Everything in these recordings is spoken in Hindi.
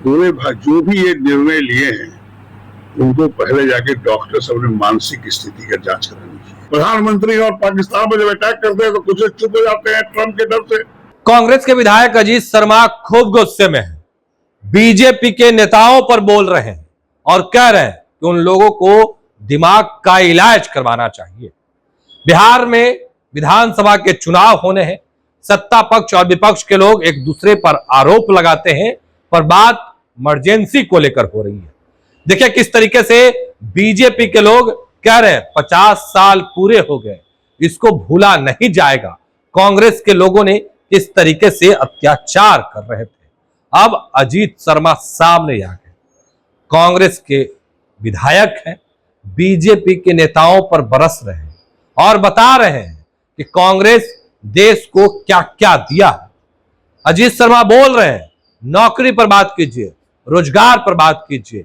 जो भी ये निर्णय लिए हैं उनको पहले जाके डॉक्टर सब ने मानसिक स्थिति का जांच करानी चाहिए। प्रधानमंत्री और पाकिस्तान पर जब अटैक करते हैं तो कुछ चुप हो जाते हैं ट्रंप के डर से। कांग्रेस के विधायक अजीत शर्मा खूब गुस्से में हैं, बीजेपी के नेताओं पर बोल रहे हैं और कह रहे हैं कि उन लोगों को दिमाग का इलाज करवाना चाहिए। बिहार में विधानसभा के चुनाव होने हैं, सत्ता पक्ष और विपक्ष के लोग एक दूसरे पर आरोप लगाते हैं, पर बात इमरजेंसी को लेकर हो रही है। देखिए किस तरीके से बीजेपी के लोग कह रहे हैं 50 साल पूरे हो गए, इसको भूला नहीं जाएगा। कांग्रेस के लोगों ने इस तरीके से अत्याचार कर रहे थे, अब अजीत शर्मा सामने आ गए। कांग्रेस के विधायक हैं, बीजेपी के नेताओं पर बरस रहे हैं और बता रहे हैं कि कांग्रेस देश को क्या क्या दिया है। अजीत शर्मा बोल रहे हैं नौकरी पर बात कीजिए, रोजगार पर बात कीजिए,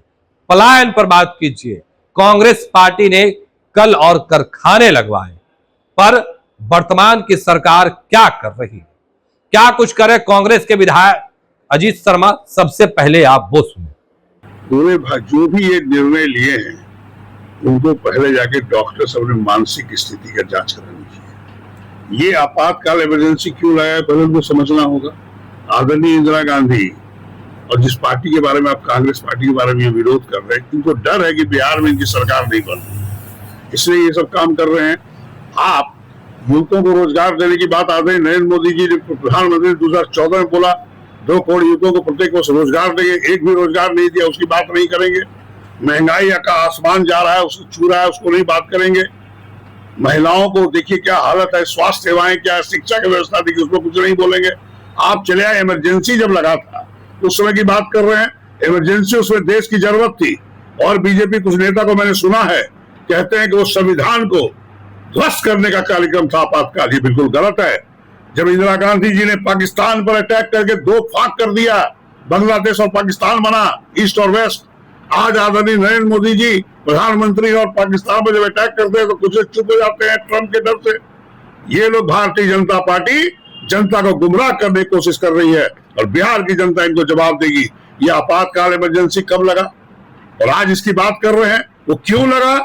पलायन पर बात कीजिए। कांग्रेस पार्टी ने कल और कारखाने लगवाए, पर वर्तमान की सरकार क्या कर रही है, क्या कुछ करे कांग्रेस के विधायक अजीत शर्मा, सबसे पहले आप वो सुने। जो भी ये निर्णय लिए हैं उनको पहले जाके डॉक्टर सब ने मानसिक स्थिति का जांच करानी चाहिए। ये आपातकाल इमरजेंसी क्यों लगाया पहले उनको समझना होगा। आदरणीय इंदिरा गांधी और जिस पार्टी के बारे में आप कांग्रेस पार्टी के बारे में विरोध कर रहे हैं, इनको डर है कि बिहार में इनकी सरकार नहीं बन, इसलिए ये सब काम कर रहे हैं। आप युवकों को रोजगार देने की बात आदरणीय नरेंद्र मोदी जी ने प्रधानमंत्री 2014 में बोला 2 करोड़ युवकों को प्रत्येक वर्ष रोजगार देंगे, एक भी रोजगार नहीं दिया उसकी बात नहीं करेंगे। महंगाई का आसमान जा रहा है, उसको छू रहा है, उसको नहीं बात करेंगे। महिलाओं को देखिए क्या हालत है, स्वास्थ्य सेवाएं क्या है, शिक्षा की व्यवस्था देखिए, उसको कुछ नहीं बोलेंगे। आप चले आए, इमरजेंसी जब लगा था उस समय की बात कर रहे हैं। इमरजेंसी उसमें देश की जरूरत थी और बीजेपी कुछ नेता को मैंने सुना है कहते हैं कि वो संविधान को ध्वस्त करने का कार्यक्रम था आपातकाल। ये बिल्कुल गलत है। जब इंदिरा गांधी जी ने पाकिस्तान पर अटैक करके 2 फाक कर दिया, बांग्लादेश और पाकिस्तान बना, ईस्ट और वेस्ट। आज आदरणीय नरेंद्र मोदी जी प्रधानमंत्री और पाकिस्तान पर जब अटैक करते हैं तो कुछ चुप हो जाते हैं ट्रंप के डर से। ये लोग भारतीय जनता पार्टी जनता को गुमराह करने की कोशिश कर रही है और बिहार की जनता इनको जवाब देगी। ये आपातकाल इमरजेंसी कब लगा और आज इसकी बात कर रहे हैं, वो क्यों लगा।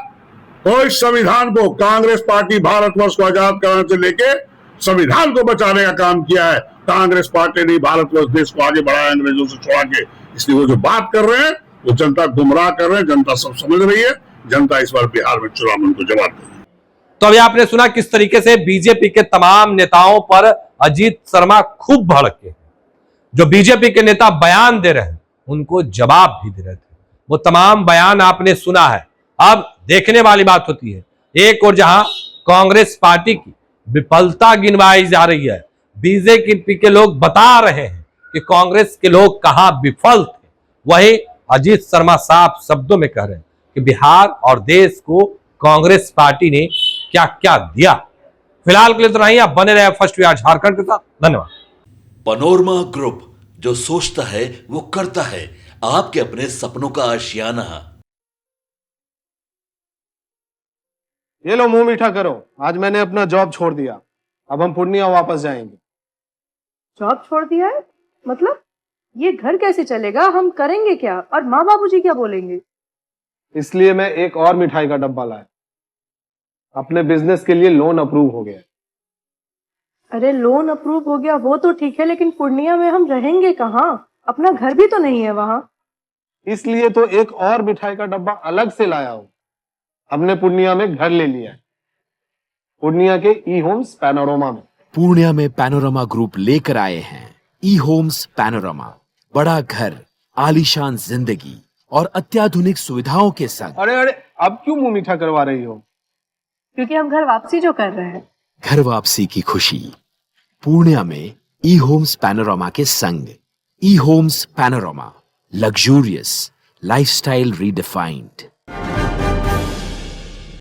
कोई संविधान को, कांग्रेस पार्टी भारतवर्ष को आजाद कराने से लेके संविधान को बचाने का काम किया है। कांग्रेस पार्टी ने भारतवर्ष देश को आगे बढ़ाया अंग्रेजों से छुड़ा के। इसलिए वो जो बात कर रहे हैं वो जनता गुमराह कर रहे हैं, जनता सब समझ रही है। जनता इस बार बिहार में चुनाव में उनको जवाब देगी। तो अभी आपने सुना किस तरीके से बीजेपी के तमाम नेताओं पर अजीत शर्मा खूब भड़के। जो बीजेपी के नेता बयान दे रहे हैं उनको जवाब भी दे रहे थे। वो तमाम बयान आपने सुना है। अब देखने वाली बात होती है, एक और जहां कांग्रेस पार्टी की विफलता गिनवाई जा रही है, बीजेपी के लोग बता रहे हैं कि कांग्रेस के लोग कहां विफल थे, वही अजीत शर्मा साफ शब्दों में कह रहे हैं कि बिहार और देश को कांग्रेस पार्टी ने क्या क्या दिया। फिलहाल के लिए तो नहीं, आप बने रहे फर्स्ट बिहार झारखंड के साथ। धन्यवाद। पनोरमा ग्रुप, जो सोचता है वो करता है। आपके अपने सपनों का आशियाना। ये लो मुंह मीठा करो, आज मैंने अपना जॉब छोड़ दिया, अब हम पूर्णिया वापस जाएंगे। जॉब छोड़ दिया है? मतलब ये घर कैसे चलेगा, हम करेंगे क्या और माँ बाबूजी क्या बोलेंगे? इसलिए मैं एक और मिठाई का डब्बा लाया। अपने बिजनेस के लिए लोन अप्रूव हो गया। अरे लोन अप्रूव हो गया वो तो ठीक है, लेकिन पूर्णिया में हम रहेंगे कहाँ? अपना घर भी तो नहीं है वहां। इसलिए तो एक और मिठाई का डब्बा अलग से लाया हूं। हमने पूर्णिया में घर ले लिया है, पूर्णिया के ई होम्स पैनोरमा में। पूर्णिया में पैनोरमा ग्रुप लेकर आए हैं ई होम्स पैनोरमा। बड़ा घर, आलीशान जिंदगी और अत्याधुनिक सुविधाओं के संग। अरे अब क्यों मुंह मीठा करवा रही हो? क्योंकि हम घर वापसी जो कर रहे हैं। घर वापसी की खुशी पूर्णिया में ई होम्स पैनोरमा के संग। E Homes Panorama, luxurious lifestyle redefined.